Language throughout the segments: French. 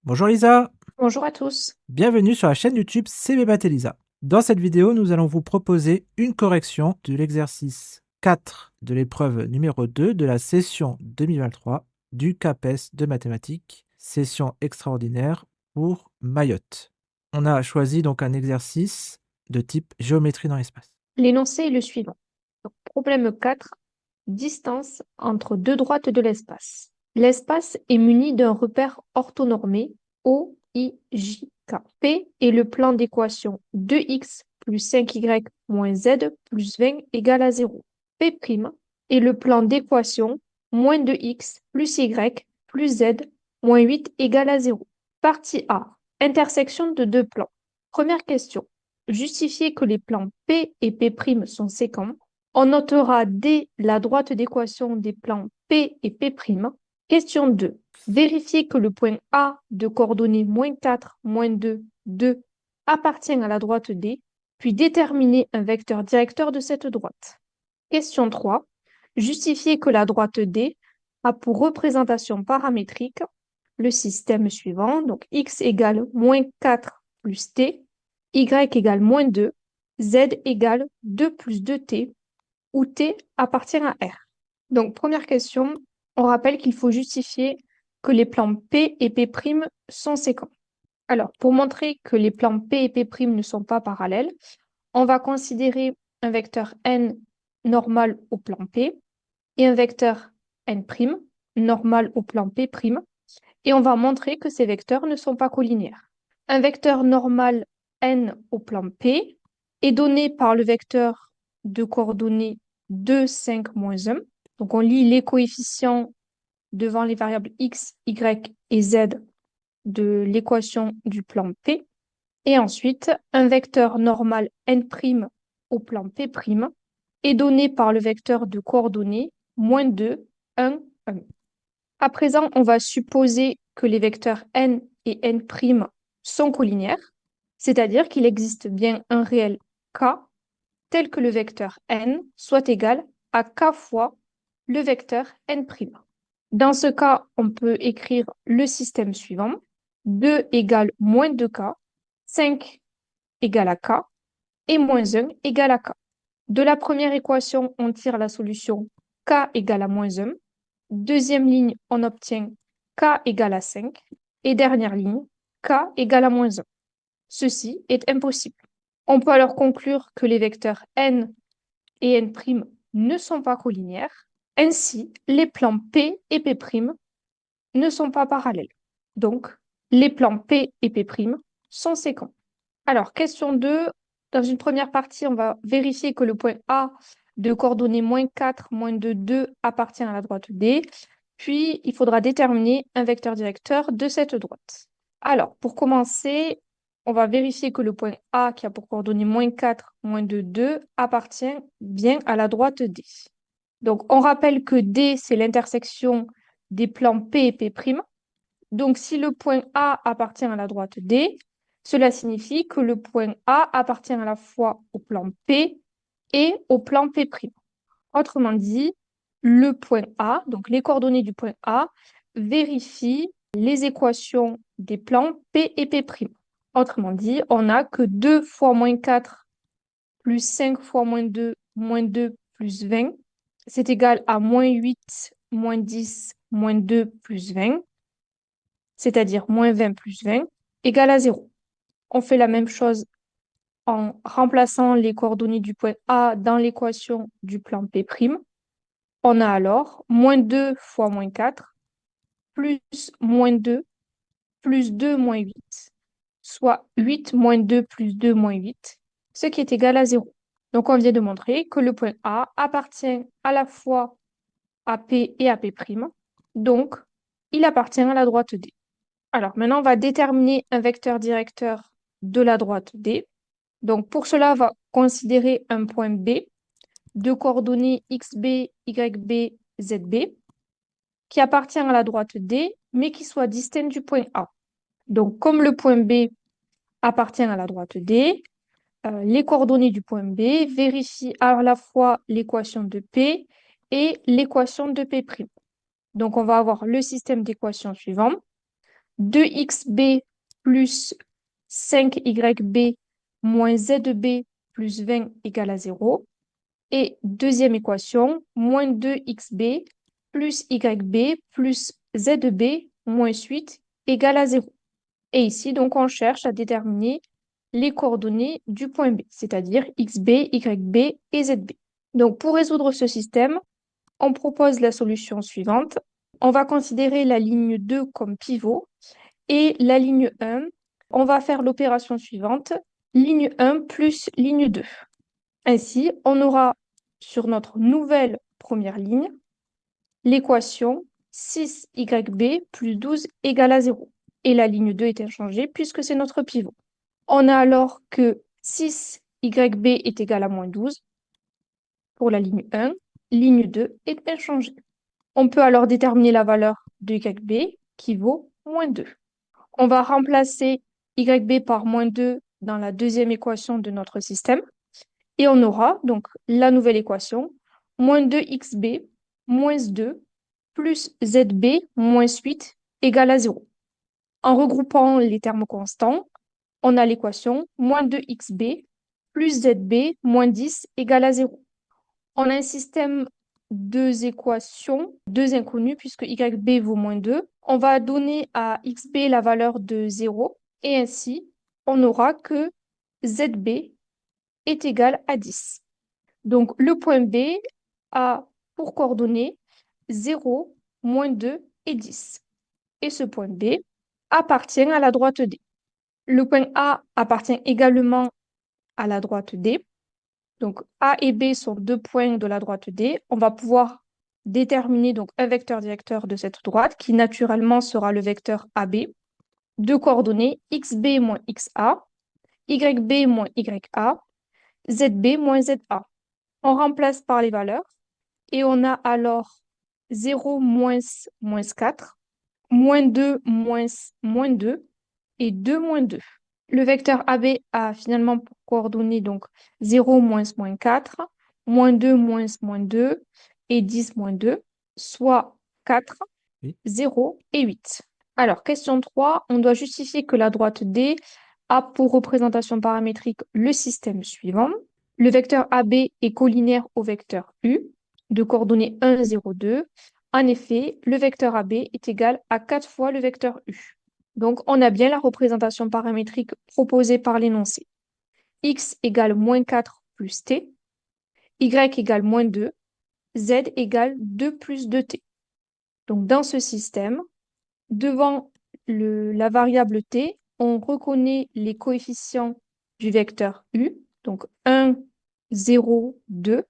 Bonjour Lisa, Bonjour à tous. bienvenue sur la chaîne YouTube CBBAT Lisa. Dans cette vidéo, nous allons vous proposer une correction de l'exercice 4 de l'épreuve numéro 2 de la session 2023 du CAPES de mathématiques, session extraordinaire pour Mayotte. On a choisi donc un exercice de type géométrie dans l'espace. L'énoncé est le suivant. Donc, problème 4. Distance entre deux droites de l'espace. L'espace est muni d'un repère orthonormé O, I, J, K. P est le plan d'équation 2x plus 5y moins z plus 20 égale à 0. P' est le plan d'équation moins 2x plus y plus z moins 8 égale à 0. Partie A. Intersection de deux plans. Première question. Justifier que les plans P et P' sont sécants. On notera D la droite d'équation des plans P et P'. Question 2. Vérifier que le point A de coordonnées -4, -2, 2 appartient à la droite D, puis déterminer un vecteur directeur de cette droite. Question 3. Justifier que la droite D a pour représentation paramétrique le système suivant, donc x égale -4 plus t, y égale -2, z égale 2 plus 2t, où t appartient à R. Donc, première question, on rappelle qu'il faut justifier que les plans P et P' sont séquents. Alors, pour montrer que les plans P et P' ne sont pas parallèles, on va considérer un vecteur n normal au plan P et un vecteur n' normal au plan P', et on va montrer que ces vecteurs ne sont pas collinéaires. Un vecteur normal n au plan P est donné par le vecteur de coordonnées 2, 5, -1. Donc on lit les coefficients devant les variables x, y et z de l'équation du plan P. Et ensuite, un vecteur normal n' au plan P' est donné par le vecteur de coordonnées -2, 1, 1. À présent, on va supposer que les vecteurs n et n' sont collinéaires, c'est-à-dire qu'il existe bien un réel k tel que le vecteur n soit égal à k fois le vecteur n'. Dans ce cas, on peut écrire le système suivant. 2 égale -2k, 5 égale à k et -1 égale à k. De la première équation, on tire la solution k égale à -1. Deuxième ligne, on obtient k égale à 5. Et dernière ligne, k égale à -1. Ceci est impossible. On peut alors conclure que les vecteurs n et n' ne sont pas collinéaires. Ainsi, les plans P et P' ne sont pas parallèles. Donc, les plans P et P' sont séquents. Alors, question 2. Dans une première partie, on va vérifier que le point A de coordonnées -4, -2, 2 appartient à la droite D. Puis, il faudra déterminer un vecteur directeur de cette droite. Alors, pour commencer, on va vérifier que le point A qui a pour coordonnées -4, -2, 2 appartient bien à la droite D. Donc, on rappelle que D, c'est l'intersection des plans P et P'. Donc, si le point A appartient à la droite D, cela signifie que le point A appartient à la fois au plan P et au plan P'. Autrement dit, le point A, donc les coordonnées du point A, vérifient les équations des plans P et P'. Autrement dit, on n'a que 2 fois -4 plus 5 fois -2, -2 plus 20, c'est égal à -8, -10, -2 plus 20, c'est-à-dire -20 plus 20, égale à 0. On fait la même chose en remplaçant les coordonnées du point A dans l'équation du plan P'. On a alors -2 fois -4 plus -2 plus 2 -8, soit 8 -2 plus 2 -8, ce qui est égal à 0. Donc on vient de montrer que le point A appartient à la fois à P et à P', donc il appartient à la droite D. Alors maintenant, on va déterminer un vecteur directeur de la droite D. Donc pour cela, on va considérer un point B de coordonnées xb, yb, zb qui appartient à la droite D, mais qui soit distinct du point A. Donc comme le point B appartient à la droite D, les coordonnées du point B vérifient à la fois l'équation de P et l'équation de P'. Donc on va avoir le système d'équations suivant. 2xb plus 5yb moins zb plus 20 égale à 0. Et deuxième équation, moins 2xb plus yb plus zb moins 8 égale à 0. Et ici, donc, on cherche à déterminer les coordonnées du point B, c'est-à-dire xb, yb et zb. Donc, pour résoudre ce système, on propose la solution suivante. On va considérer la ligne 2 comme pivot et la ligne 1, on va faire l'opération suivante, ligne 1 plus ligne 2. Ainsi, on aura sur notre nouvelle première ligne l'équation 6yb plus 12 égale à 0. Et la ligne 2 est inchangée puisque c'est notre pivot. On a alors que 6yb est égal à moins 12 pour la ligne 1, ligne 2 est inchangée. On peut alors déterminer la valeur de yb qui vaut moins 2. On va remplacer yb par moins 2 dans la deuxième équation de notre système. Et on aura donc la nouvelle équation, moins 2xb moins 2 plus zb moins 8 égale à 0. En regroupant les termes constants, on a l'équation moins 2xb plus zb moins 10 égale à 0. On a un système deux équations, deux inconnues, puisque yb vaut moins 2. On va donner à xb la valeur de 0, et ainsi, on aura que zb est égal à 10. Donc, le point B a pour coordonnées 0, moins 2 et 10. Et ce point B appartient à la droite D. Le point A appartient également à la droite D. Donc, A et B sont deux points de la droite D. On va pouvoir déterminer donc un vecteur directeur de cette droite qui naturellement sera le vecteur AB. Deux coordonnées xb moins xa, yb moins ya, zb moins za. On remplace par les valeurs et on a alors 0 moins 4, moins 2 moins 2 et 2 moins 2. Le vecteur AB a finalement pour coordonnées donc 0 moins 4, moins 2 moins 2 et 10 moins 2, soit 4, Oui. 0 et 8. Alors, question 3, on doit justifier que la droite D a pour représentation paramétrique le système suivant. Le vecteur AB est collinéaire au vecteur U de coordonnées 1, 0, 2. En effet, le vecteur AB est égal à 4 fois le vecteur U. Donc, on a bien la représentation paramétrique proposée par l'énoncé. X égale moins 4 plus T, Y égale moins 2, Z égale 2 plus 2T. Donc, dans ce système, devant la variable T, on reconnaît les coefficients du vecteur U, donc 1, 0, 2,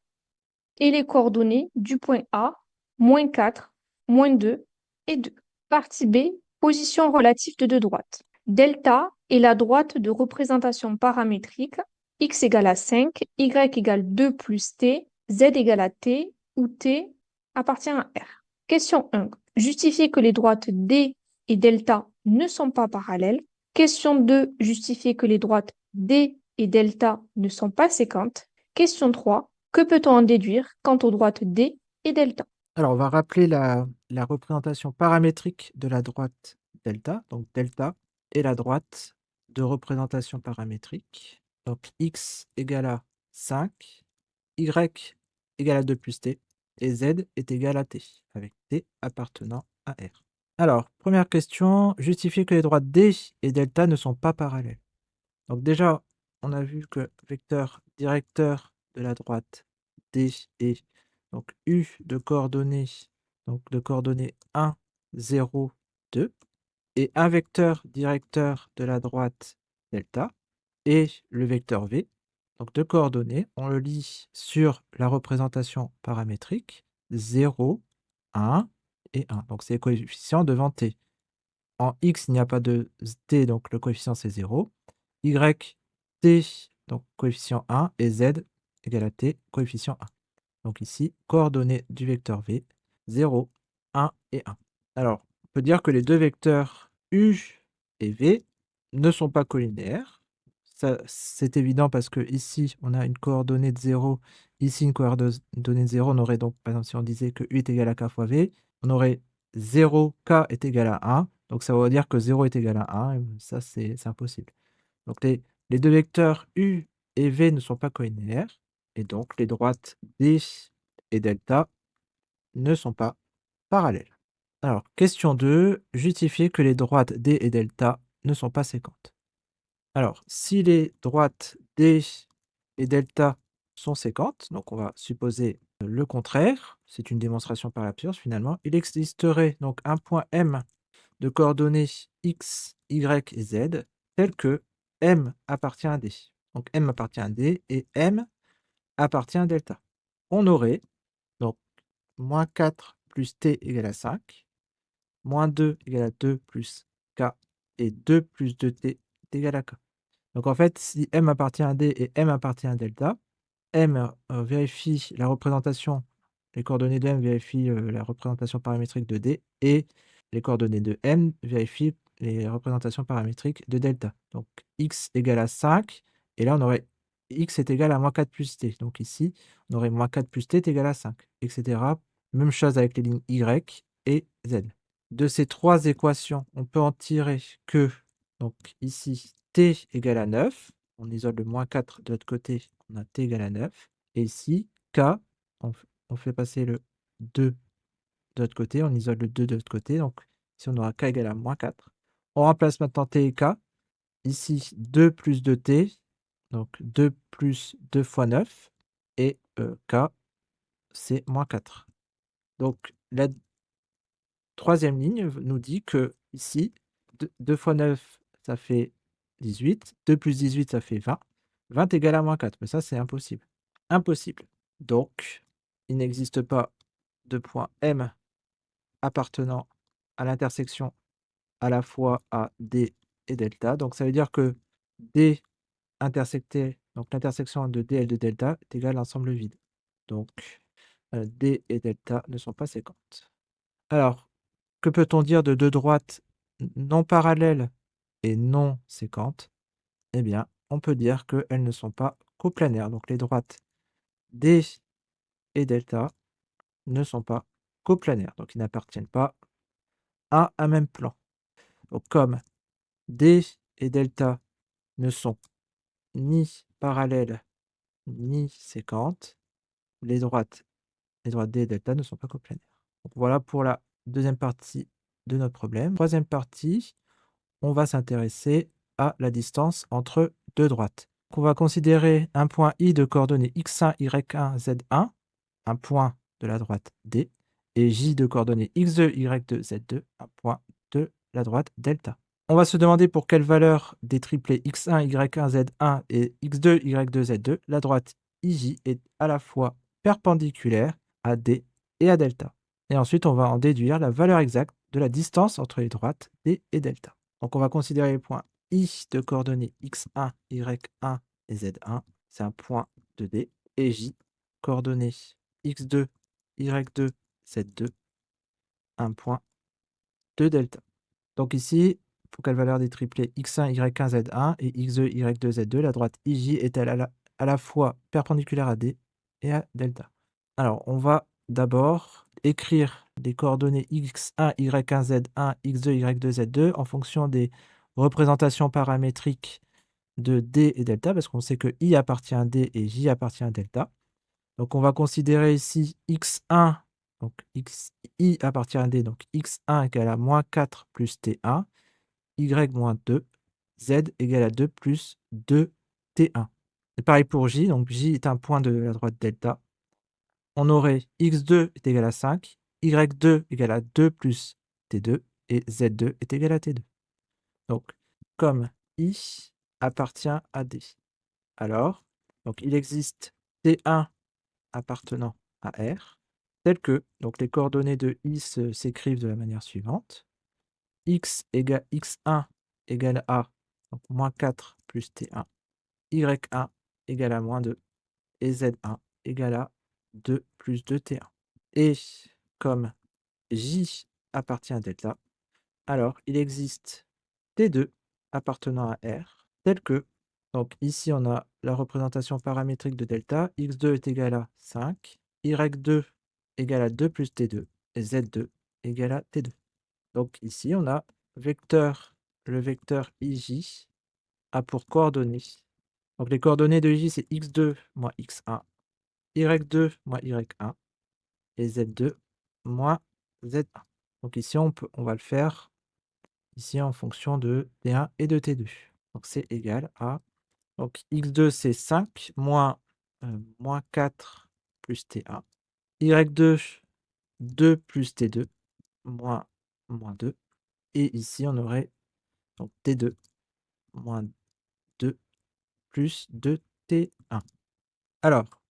et les coordonnées du point A, moins 4, moins 2 et 2. Partie B, position relative de deux droites. Delta est la droite de représentation paramétrique x égale à 5, y égale 2 plus t, z égale à t, où t appartient à R. Question 1. Justifier que les droites D et delta ne sont pas parallèles. Question 2. Justifier que les droites D et delta ne sont pas séquentes. Question 3. Que peut-on en déduire quant aux droites D et delta? Alors, on va rappeler la représentation paramétrique de la droite delta. Donc, delta est la droite de représentation paramétrique. Donc, x égale à 5, y égale à 2 plus t, et z est égal à t, avec t appartenant à R. Alors, première question, justifier que les droites D et delta ne sont pas parallèles. Donc déjà, on a vu que vecteur directeur de la droite D est donc U de coordonnées, donc de coordonnées 1, 0, 2, et un vecteur directeur de la droite delta est le vecteur V, donc de coordonnées, on le lit sur la représentation paramétrique 0, 1 et 1. Donc c'est les coefficients devant t. En x, il n'y a pas de t, donc le coefficient c'est 0. Y, t, donc coefficient 1, et z égale à t, coefficient 1. Donc ici, coordonnées du vecteur v, 0, 1 et 1. Alors, on peut dire que les deux vecteurs u et v ne sont pas collinéaires. Ça, c'est évident parce que ici, on a une coordonnée de 0, ici une coordonnée de 0. On aurait donc, par exemple, si on disait que u est égal à k fois v, on aurait 0, k est égal à 1, Donc ça veut dire que 0 est égal à 1, et ça c'est impossible. Donc les deux vecteurs U et V ne sont pas collinéaires, et donc les droites D et delta ne sont pas parallèles. Alors, question 2, justifier que les droites D et delta ne sont pas séquentes. Alors, si les droites D et delta sont séquentes, donc on va supposer le contraire, c'est une démonstration par l'absurde finalement, il existerait donc un point M de coordonnées x, y et z tel que M appartient à D. Donc M appartient à D et M appartient à delta. On aurait donc moins 4 plus t égale à 5, moins 2 égale à 2 plus k, et 2 plus 2t est égal à k. Donc en fait, si M appartient à D et M appartient à delta, M vérifie la représentation, les coordonnées de M vérifient la représentation paramétrique de D, et les coordonnées de M vérifient les représentations paramétriques de delta. Donc x égale à 5, et là on aurait x est égal à moins 4 plus t. Donc ici, on aurait moins 4 plus t est égal à 5, etc. Même chose avec les lignes y et z. De ces trois équations, on peut en tirer que, donc ici, t égale à 9. On isole le moins 4 de l'autre côté, on a t égale à 9. Et ici, k, on fait passer le 2 de l'autre côté, on isole le 2 de l'autre côté. Donc ici, on aura k égale à moins 4. On remplace maintenant t et k. Ici, 2 plus 2t, donc 2 plus 2 fois 9. Et k, c'est moins 4. Donc la troisième ligne nous dit que ici, 2 fois 9, ça fait 18. 2 plus 18, ça fait 20. 20 égale à moins 4. Mais ça, c'est impossible. Impossible. Donc, il n'existe pas de point M appartenant à l'intersection à la fois à D et delta. Donc, ça veut dire que D intersecté, donc l'intersection de D et de delta est égale à l'ensemble vide. Donc, D et delta ne sont pas séquentes. Alors, que peut-on dire de deux droites non parallèles et non séquentes? Eh bien, on peut dire qu'elles ne sont pas coplanaires. Donc les droites D et delta ne sont pas coplanaires. Donc ils n'appartiennent pas à un même plan. Donc comme D et delta ne sont ni parallèles ni séquentes, les droites D et delta ne sont pas coplanaires. Donc voilà pour la deuxième partie de notre problème. Troisième partie, on va s'intéresser à la distance entre deux droites. Donc on va considérer un point I de coordonnées x1, y1, z1, un point de la droite D, et J de coordonnées x2, y2, z2, un point de la droite delta. On va se demander pour quelle valeur des triplés x1, y1, z1 et x2, y2, z2, la droite IJ est à la fois perpendiculaire à D et à delta. Et ensuite, on va en déduire la valeur exacte de la distance entre les droites D et delta. Donc on va considérer les points I de coordonnées x1, y1 et z1, c'est un point de D, et J, coordonnées x2, y2, z2, un point de delta. Donc ici, pour quelle valeur des triplés x1, y1, z1 et x2, y2, z2, la droite IJ est-elle à la fois perpendiculaire à D et à delta? Alors, on va d'abord écrire les coordonnées x1, y1, z1, x2, y2, z2 en fonction des représentations paramétriques de D et delta, parce qu'on sait que I appartient à D et J appartient à delta. Donc on va considérer ici x1, donc I appartient à D, donc x1 égale à moins 4 plus t1, y moins 2, z égale à 2 plus 2t1. Et pareil pour J, donc J est un point de la droite delta. On aurait x2 est égal à 5, y2 égale à 2 plus t2, et z2 est égal à t2. Donc, comme I appartient à D, alors, donc il existe T1 appartenant à R, tel que, donc les coordonnées de I s'écrivent de la manière suivante: x égale x1 égale à donc moins 4 plus T1, y1 égale à moins 2, et z1 égale à 2 plus 2T1. Et comme J appartient à delta, alors il existe T2 appartenant à R, tel que, donc ici on a la représentation paramétrique de delta, x2 est égal à 5, y2 égale à 2 plus T2, et z2 égale à T2. Donc ici on a le vecteur IJ a pour coordonnées. Donc les coordonnées de IJ, c'est x2 moins x1, y2 moins y1 et z2 moins z1. Donc ici, on va le faire ici en fonction de T1 et de T2. Donc c'est égal à, donc x2 c'est 5 moins 4 plus T1, y2 2 plus T2 moins 2, et ici on aurait donc T2 moins 2 plus 2T1. Alors,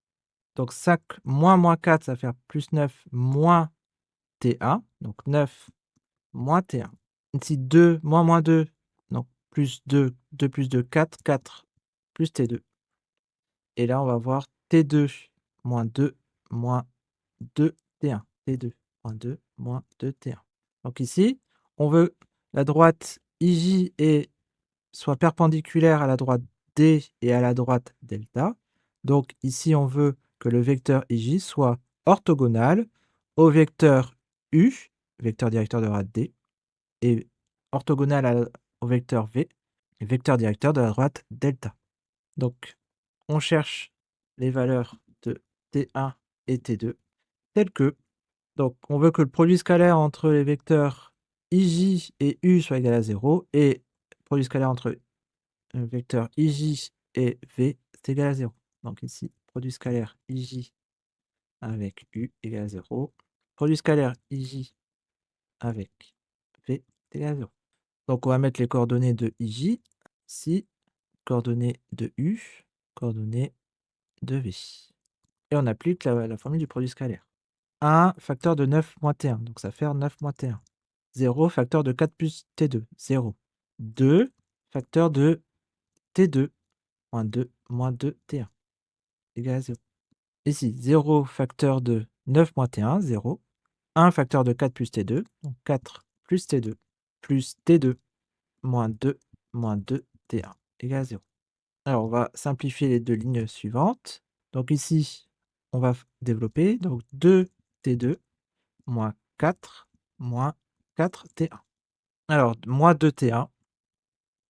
donc 5 moins 4, ça va faire plus 9 moins T1, donc 9 moins T1. Ici 2 moins 2, donc plus 2, 2 plus 2, 4, 4 plus T2. Et là, on va voir T2 moins 2 moins 2T1. T2 moins 2 moins 2T1. Donc ici, on veut la droite IJ soit perpendiculaire à la droite D et à la droite delta. Donc ici, on veut que le vecteur IJ soit orthogonal au vecteur U, vecteur directeur de la droite D, et orthogonal au vecteur V, vecteur directeur de la droite delta. Donc, on cherche les valeurs de T1 et T2 telles que, donc on veut que le produit scalaire entre les vecteurs IJ et U soit égal à 0, et le produit scalaire entre le vecteur IJ et V est égal à 0. Donc ici, produit scalaire IJ avec U égale à 0, produit scalaire IJ avec V est égal à 0. Donc on va mettre les coordonnées de IJ, ici, coordonnées de U, coordonnées de V. Et on applique la formule du produit scalaire. 1 facteur de 9 moins T1, donc ça fait 9 moins T1. 0 facteur de 4 plus T2, 0. 2 facteur de T2 moins 2 T1 égale à 0. Ici, 0 facteur de 9 moins T1, 0. 1 facteur de 4 plus T2, donc 4 plus T2 plus T2 moins 2 T1 égale à 0. Alors, on va simplifier les deux lignes suivantes. Donc ici, on va développer, donc 2T2 moins 4 T1. Alors, moins 2T1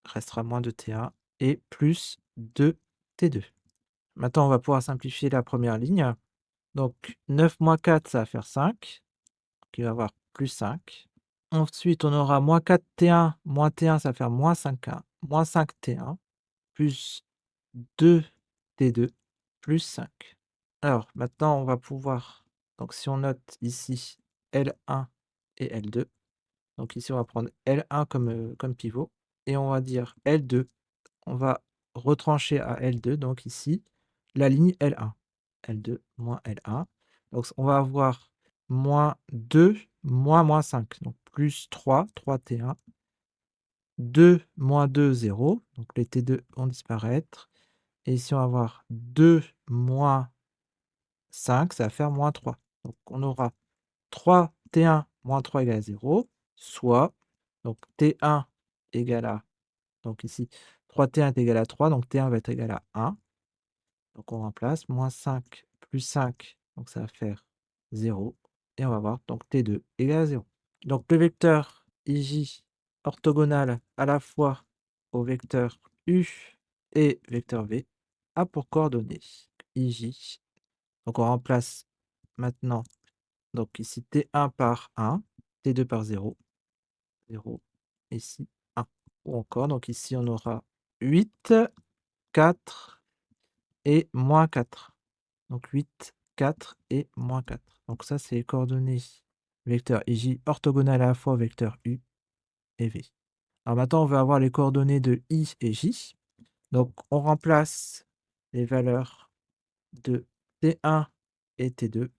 restera moins 2T1 et plus 2T2. Maintenant, on va pouvoir simplifier la première ligne. Donc, 9 moins 4, ça va faire 5. Donc, il va y avoir plus 5. Ensuite, on aura moins 4T1, moins T1, ça va faire moins 5T1, moins 5T1, plus 2T2, plus 5. Alors, maintenant, on va pouvoir, donc si on note ici L1 et L2, donc ici, on va prendre L1 comme pivot, et on va dire L2, on va retrancher à L2, donc ici, la ligne L1. L2 moins L1. Donc, on va avoir moins 2 moins 5, donc plus 3 T1. 2 moins 2, 0, donc les T2 vont disparaître. Et ici, on va avoir 2 moins 5, ça va faire moins 3. Donc, on aura 3T1 moins 3 égale à 0, soit, donc T1 égale à, donc ici, 3T1 est égal à 3, donc T1 va être égal à 1. Donc, on remplace, moins 5 plus 5, donc ça va faire 0. Et on va voir, donc T2 égale à 0. Donc, le vecteur IJ orthogonal à la fois au vecteur U et vecteur V a pour coordonnées IJ. Donc, on remplace maintenant, donc ici T1 par 1, T2 par 0, 0, ici 1. Ou encore, donc ici on aura 8, 4 et moins 4. Donc 8, 4 et moins 4. Donc ça, c'est les coordonnées vecteur IJ orthogonal à la fois au vecteur U et V. Alors maintenant, on va avoir les coordonnées de I et J. Donc on remplace les valeurs de T1 et T2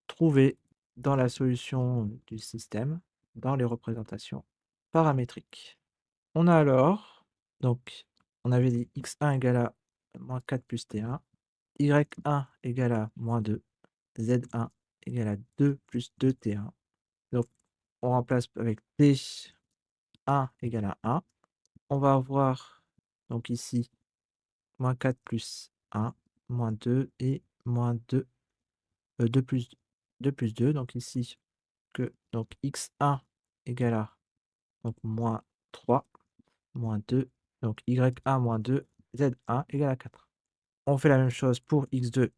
trouvées dans la solution du système, dans les représentations paramétriques. On a alors, donc, on avait dit x1 égale à moins 4 plus T1, y1 égale à moins 2, z1 égale à 2 plus 2T1. Donc, on remplace avec T1 égale à 1. On va avoir, donc ici, moins 4 plus 1, moins 2 et moins 2, 2 plus 2. Donc ici, que donc x1 égale à donc moins 3 moins 2, donc y1 moins 2, z1 égale à 4. On fait la même chose pour x2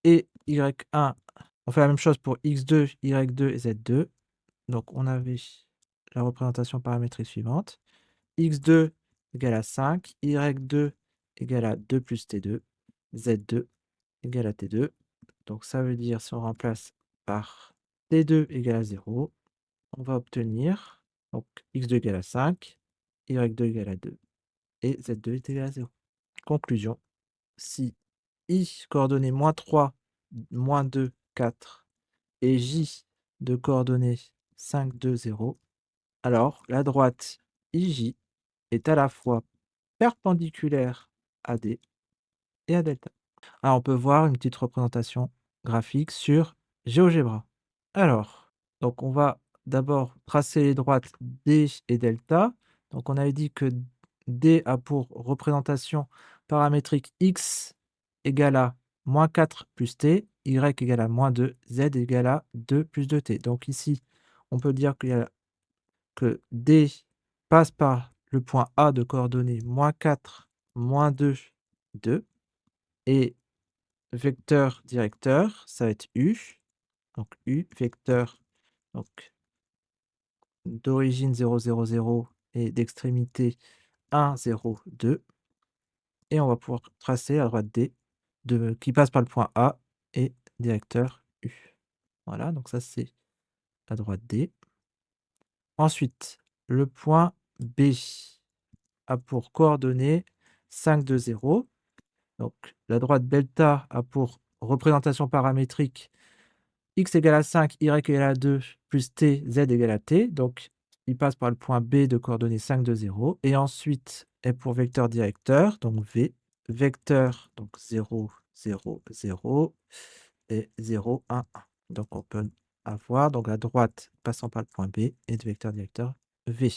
et y1. On fait la même chose pour x2, y2 et z2. Donc on avait la représentation paramétrique suivante. x2 égale à 5, y2 égale à 2 plus t2, z2 égale à t2. Donc ça veut dire, si on remplace par t2 égale à 0, on va obtenir donc x2 égale à 5, y2 égale à 2 et z2 est égal à 0. Conclusion, si i coordonnées -3, -2, 4 et j de coordonnées 5, 2, 0, alors la droite IJ est à la fois perpendiculaire à D et à delta. Alors on peut voir une petite représentation graphique sur GeoGebra. Alors, donc on va d'abord tracer les droites D et delta. Donc on avait dit que D a pour représentation paramétrique X égale à -4 plus T, Y égale à -2, Z égale à 2 plus 2T. Donc ici, on peut dire que D passe par le point A de coordonnées -4, -2, 2 et vecteur directeur, ça va être U. Donc U, vecteur donc d'origine 0, 0, 0 et d'extrémité 1, 0, 2. Et on va pouvoir tracer la droite D qui passe par le point A et directeur U. Voilà, donc ça c'est la droite D. Ensuite, le point B a pour coordonnées 5, 2, 0. Donc la droite delta a pour représentation paramétrique x égale à 5, y égale à 2, plus t, z égale à t. Donc, il passe par le point B de coordonnées 5, 2, 0. Et ensuite, est pour vecteur directeur, donc V, vecteur, donc 0, 0, 0 et 0, 1, 1. Donc, on peut avoir donc la droite passant par le point B et de vecteur directeur V.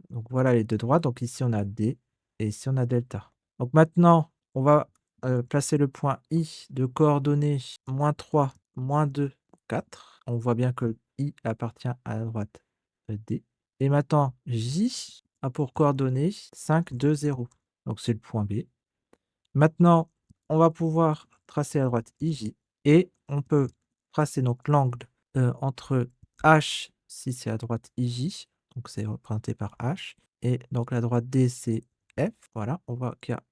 Donc, voilà les deux droites. Donc, ici, on a D et ici, on a delta. Donc, maintenant, on va placer le point I de coordonnées -3, -2, 4. On voit bien que I appartient à la droite D. Et maintenant, J a pour coordonnées 5, 2, 0. Donc c'est le point B. Maintenant, on va pouvoir tracer la droite IJ et on peut tracer donc l'angle entre H, si c'est la droite IJ, donc c'est représenté par H, et donc la droite D c'est F. Voilà, on voit qu'il y a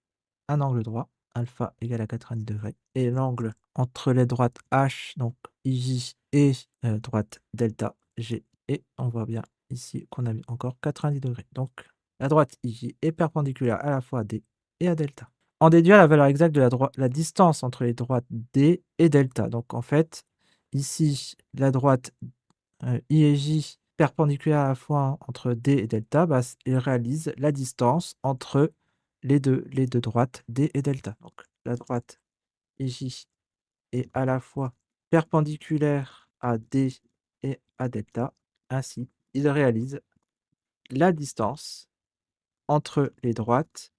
un angle droit, alpha égale à 90 degrés, et l'angle entre les droites H, donc IJ, et droite delta G, et on voit bien ici qu'on a encore 90 degrés. Donc la droite IJ est perpendiculaire à la fois à D et à delta. En déduire la valeur exacte de la distance entre les droites D et delta. Donc en fait, ici, la droite I et J perpendiculaire à la fois entre D et delta, bah, il réalise la distance entre les deux droites D et delta. Donc la droite IJ est à la fois perpendiculaire à D et à delta. Ainsi, il réalise la distance entre les droites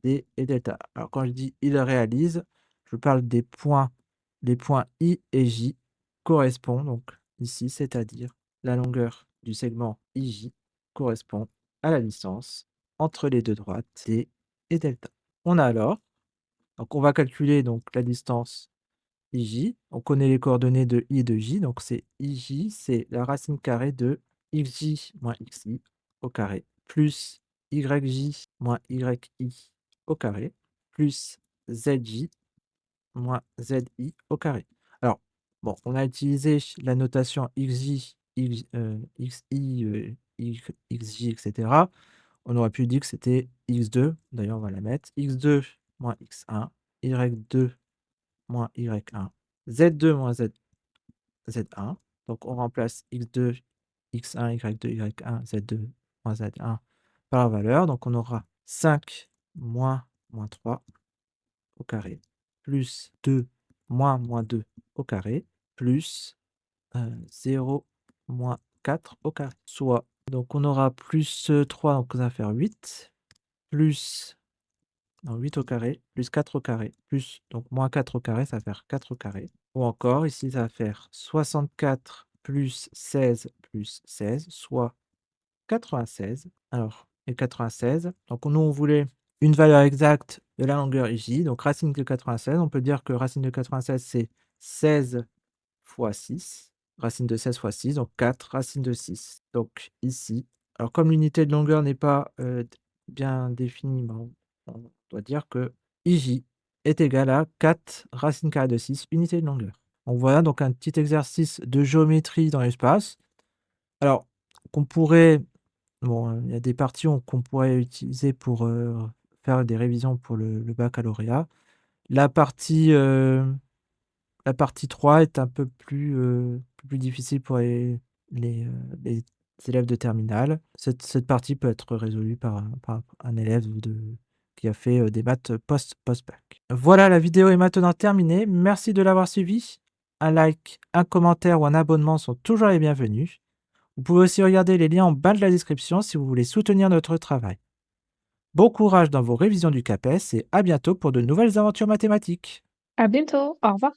D et delta. Alors quand je dis il réalise, je parle des points. Les points I et J correspondent donc ici, c'est-à-dire la longueur du segment IJ correspond à la distance entre les deux droites D et delta. On a alors, donc on va calculer donc la distance IJ. On connaît les coordonnées de I et de J, donc c'est IJ, c'est la racine carrée de XJ moins XI au carré, plus YJ moins YI au carré, plus ZJ moins ZI au carré. Alors, bon, on a utilisé la notation XJ, XI, XJ, etc. On aurait pu dire que c'était X2, d'ailleurs on va la mettre, X2 moins X1, Y2 moins Y1, Z2 moins Z1. Donc on remplace X2, X1, Y2, Y1, Z2 moins Z1 par la valeur. Donc on aura 5 moins 3 au carré, plus 2 moins 2 au carré, plus 0 moins 4 au carré. Soit, donc on aura plus 3, donc ça va faire 8, plus 8 au carré, plus 4 au carré, plus donc moins 4 au carré, ça va faire 4 au carré. Ou encore, ici, ça va faire 64 plus 16, soit 96. Alors, et 96. Donc nous, on voulait une valeur exacte de la longueur IJ. Donc racine de 96, on peut dire que racine de 96, c'est 16 fois 6. Racine de 16 fois 6, donc 4, racine de 6. Donc ici, alors comme l'unité de longueur n'est pas bien définie, on doit dire que IJ est égal à 4 racine carrée de 6, unité de longueur. Donc voilà donc un petit exercice de géométrie dans l'espace. Alors, qu'on pourrait, il y a des parties qu'on pourrait utiliser pour faire des révisions pour le baccalauréat. La partie 3 est un peu plus difficile pour les élèves de terminale. Cette partie peut être résolue par un élève qui a fait des maths post-bac. Voilà, la vidéo est maintenant terminée. Merci de l'avoir suivi. Un like, un commentaire ou un abonnement sont toujours les bienvenus. Vous pouvez aussi regarder les liens en bas de la description si vous voulez soutenir notre travail. Bon courage dans vos révisions du CAPES et à bientôt pour de nouvelles aventures mathématiques. À bientôt. Au revoir.